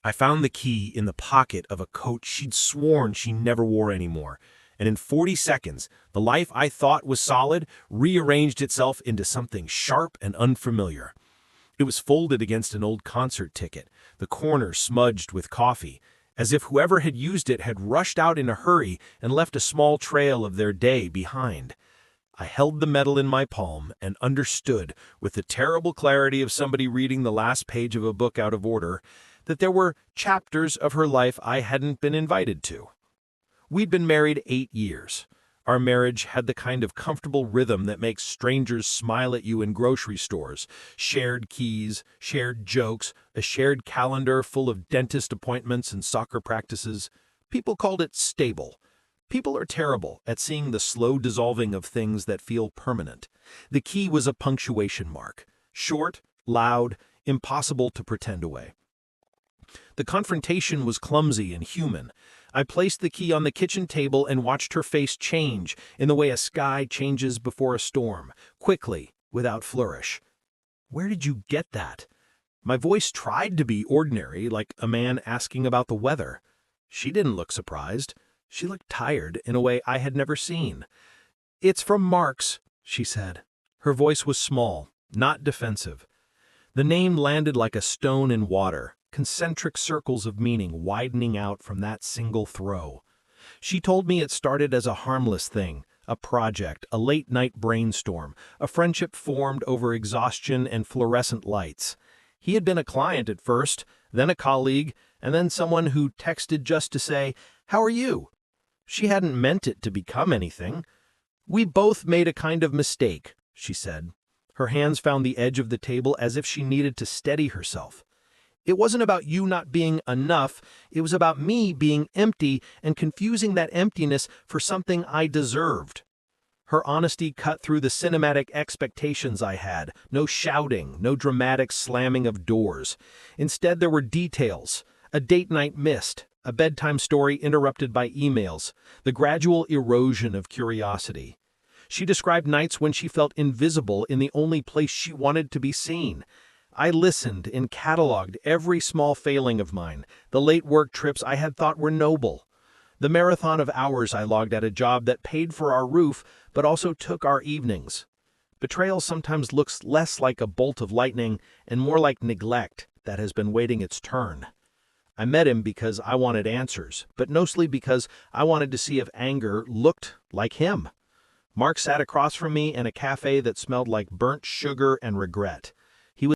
I found the key in the pocket of a coat she'd sworn she never wore anymore, and in 40 seconds, the life I thought was solid rearranged itself into something sharp and unfamiliar. It was folded against an old concert ticket, the corner smudged with coffee, as if whoever had used it had rushed out in a hurry and left a small trail of their day behind. I held the metal in my palm and understood, with the terrible clarity of somebody reading the last page of a book out of order, that there were chapters of her life I hadn't been invited to. We'd been married 8 years. Our marriage had the kind of comfortable rhythm that makes strangers smile at you in grocery stores. Shared keys, shared jokes, a shared calendar full of dentist appointments and soccer practices. People called it stable. People are terrible at seeing the slow dissolving of things that feel permanent. The key was a punctuation mark. Short, loud, impossible to pretend away. The confrontation was clumsy and human. I placed the key on the kitchen table and watched her face change in the way a sky changes before a storm, quickly, without flourish. "Where did you get that?" My voice tried to be ordinary, like a man asking about the weather. She didn't look surprised. She looked tired in a way I had never seen. "It's from Mark's," she said. Her voice was small, not defensive. The name landed like a stone in water, concentric circles of meaning widening out from that single throw. She told me it started as a harmless thing, a project, a late-night brainstorm, a friendship formed over exhaustion and fluorescent lights. He had been a client at first, then a colleague, and then someone who texted just to say, "How are you?" She hadn't meant it to become anything. "We both made a kind of mistake," she said. Her hands found the edge of the table as if she needed to steady herself. "It wasn't about you not being enough, it was about me being empty and confusing that emptiness for something I deserved." Her honesty cut through the cinematic expectations I had. No shouting, no dramatic slamming of doors. Instead, there were details. A date night missed, a bedtime story interrupted by emails, the gradual erosion of curiosity. She described nights when she felt invisible in the only place she wanted to be seen. I listened and cataloged every small failing of mine, the late work trips I had thought were noble, the marathon of hours I logged at a job that paid for our roof but also took our evenings. Betrayal sometimes looks less like a bolt of lightning and more like neglect that has been waiting its turn. I met him because I wanted answers, but mostly because I wanted to see if anger looked like him. Mark sat across from me in a cafe that smelled like burnt sugar and regret.